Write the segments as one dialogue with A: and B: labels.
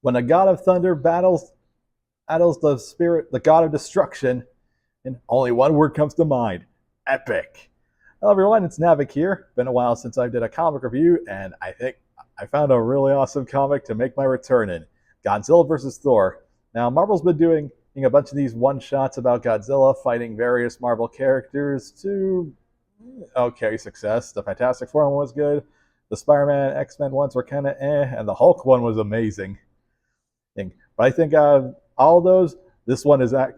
A: when the god of thunder battles the spirit, the god of destruction, and only one word comes to mind: epic. Hello everyone, it's Navik here. Been a while since I did a comic review, and I think I found a really awesome comic to make my return in: Godzilla vs. Thor. Now, Marvel's been doing a bunch of these one-shots about Godzilla fighting various Marvel characters to okay success. The Fantastic Four one was good. The Spider-Man, X-Men ones were kind of and the Hulk one was amazing. But I think out of all those, this one is the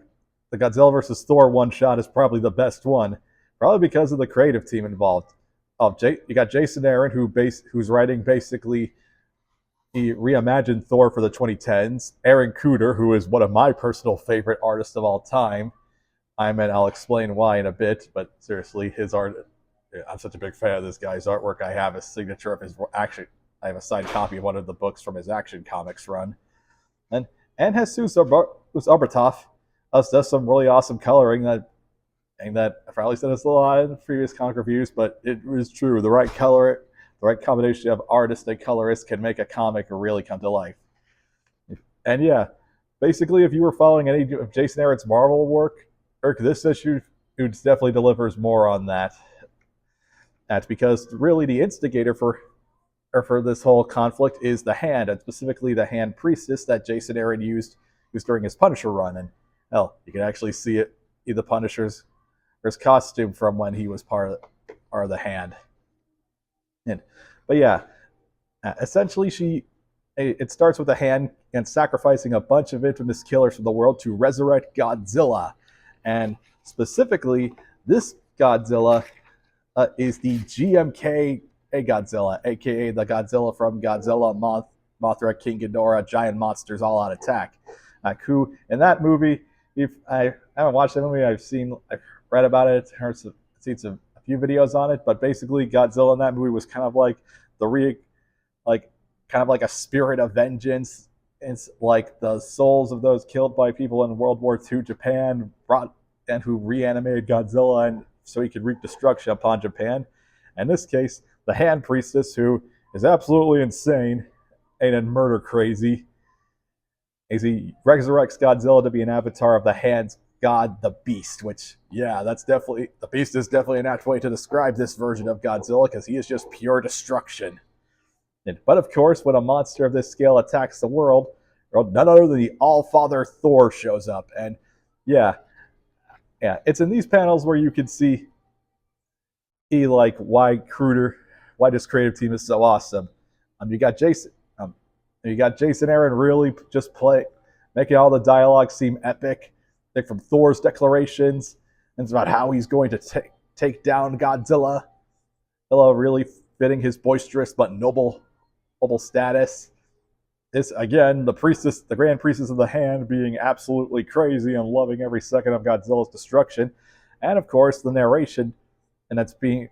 A: Godzilla vs. Thor one-shot is probably the best one, probably because of the creative team involved. You got Jason Aaron, who's writing basically. He reimagined Thor for the 2010s. Aaron Kuder, who is one of my personal favorite artists of all time. I'll explain why in a bit, but seriously, his art, I'm such a big fan of this guy's artwork. I have a signature of his action. I have a signed copy of one of the books from his Action Comics run. And Jesus Aburtov does some really awesome coloring that I've probably said this a lot in previous comic reviews, but it is true. The right combination of artist and colorist can make a comic really come to life. And yeah, basically, if you were following any of Jason Aaron's Marvel work, this issue definitely delivers more on that. That's because really the instigator for this whole conflict is the Hand, and specifically the Hand Priestess that Jason Aaron used during his Punisher run. And hell, you can actually see it in the Punisher's costume from when he was part of the Hand. But yeah, essentially it starts with the Hand and sacrificing a bunch of infamous killers from the world to resurrect Godzilla. And specifically, this Godzilla is the GMK Godzilla, aka the Godzilla from Godzilla, Mothra, King Ghidorah, Giant Monsters All Out Attack. Who in that movie, if I haven't watched the movie, I've read about it, seen a few videos on it, but basically Godzilla in that movie was kind of like a spirit of vengeance. It's like the souls of those killed by people in World War II Japan who reanimated Godzilla, and so he could wreak destruction upon Japan. In this case, the Hand Priestess, who is absolutely insane and murder crazy, as he resurrects Godzilla to be an avatar of the Hand's god, the Beast, which, yeah, the Beast is definitely an apt way to describe this version of Godzilla, because he is just pure destruction. But of course, when a monster of this scale attacks the world, none other than the All-Father Thor shows up. And yeah, it's in these panels where you can see why this creative team is so awesome. You got Jason Aaron really just making all the dialogue seem epic. From Thor's declarations, and it's about how he's going to take down Godzilla. Really fitting his boisterous but noble status. This again, the Grand Priestess of the Hand, being absolutely crazy and loving every second of Godzilla's destruction, and of course the narration, and that's being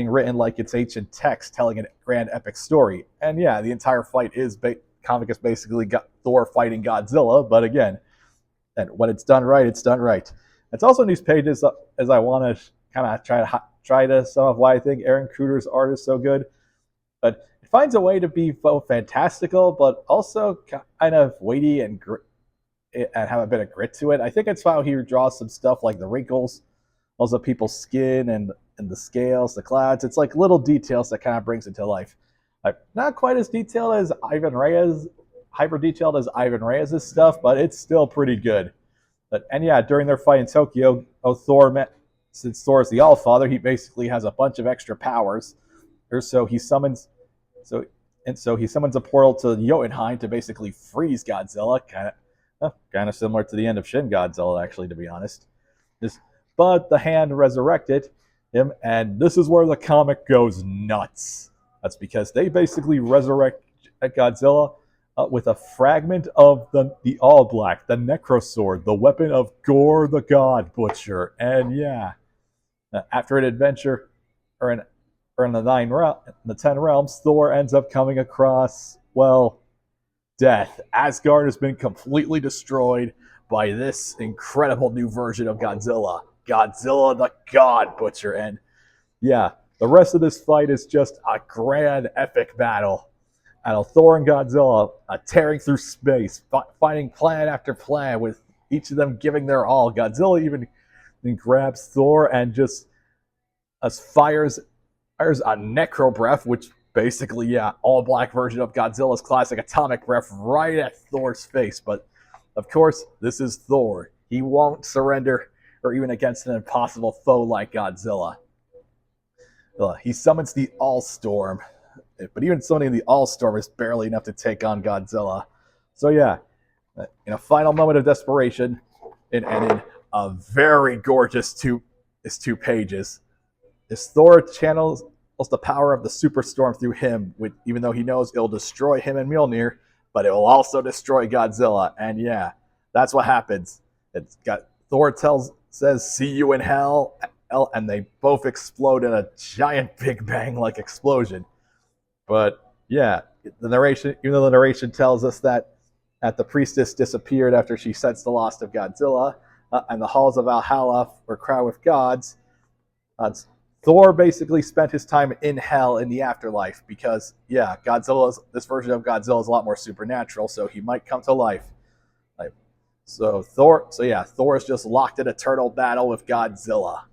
A: written like it's ancient text telling a grand epic story. And yeah, the entire fight comic is basically Thor fighting Godzilla, but again. And when it's done right, it's done right. It's also in these pages as I want to kind of try to sum up why I think Aaron Kuder's art is so good. But it finds a way to be both fantastical, but also kind of weighty and have a bit of grit to it. I think it's how he draws some stuff like the wrinkles, also people's skin and the scales, the clouds. It's like little details that kind of brings it to life. Not quite as detailed as hyper detailed as Ivan Reyes' stuff, but it's still pretty good. And yeah, during their fight in Tokyo, since Thor is the All-Father, he basically has a bunch of extra powers. So he summons a portal to Jotunheim to basically freeze Godzilla, kind of similar to the end of Shin Godzilla, actually, to be honest. But the Hand resurrected him, and this is where the comic goes nuts. That's because they basically resurrect Godzilla with a fragment of the All Black, the Necrosword, the weapon of Gore the God Butcher. And yeah, after an adventure, in the 10 realms, Thor ends up coming across, death. Asgard has been completely destroyed by this incredible new version of Godzilla the God Butcher. And yeah, the rest of this fight is just a grand, epic battle. Thor and Godzilla tearing through space, fighting planet after planet, with each of them giving their all. Godzilla even grabs Thor and just fires a necro breath, which basically, yeah, all black version of Godzilla's classic atomic breath right at Thor's face. But of course, this is Thor. He won't surrender, or even against an impossible foe like Godzilla. He summons the All-Storm, but even summoning the All-Storm is barely enough to take on Godzilla. So yeah, in a final moment of desperation, and in a very gorgeous two pages, is Thor channels the power of the superstorm through him, even though he knows it'll destroy him and Mjolnir, but it will also destroy Godzilla. And yeah, that's what happens. Thor says, "See you in hell," and they both explode in a giant Big Bang-like explosion. But yeah, even though the narration tells us that the priestess disappeared after she sensed the loss of Godzilla, and the halls of Valhalla were crowded with gods, Thor basically spent his time in hell in the afterlife because, yeah, this version of Godzilla is a lot more supernatural, so he might come to life. Thor is just locked in eternal battle with Godzilla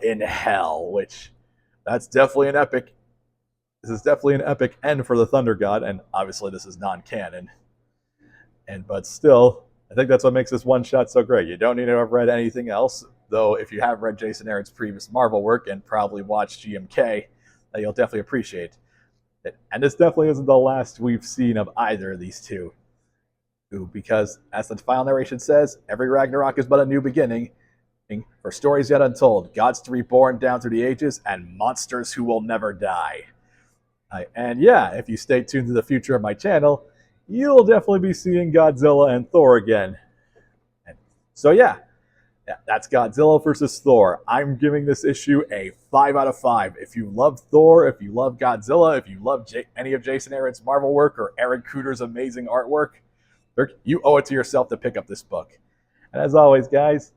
A: in hell, which that's definitely an epic. This is definitely an epic end for the Thunder God, and obviously this is non-canon. But still, I think that's what makes this one shot so great. You don't need to have read anything else, though if you have read Jason Aaron's previous Marvel work and probably watched GMK, you'll definitely appreciate it. And this definitely isn't the last we've seen of either of these two. Because, as the final narration says, every Ragnarok is but a new beginning, for stories yet untold, gods to be reborn down through the ages, and monsters who will never die. And yeah, if you stay tuned to the future of my channel, you'll definitely be seeing Godzilla and Thor again. So yeah, that's Godzilla versus Thor. I'm giving this issue a 5 out of 5. If you love Thor, if you love Godzilla, if you love any of Jason Aaron's Marvel work or Aaron Cooter's amazing artwork, you owe it to yourself to pick up this book. And as always, guys,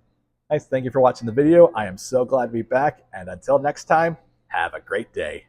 A: thank you for watching the video. I am so glad to be back. And until next time, have a great day.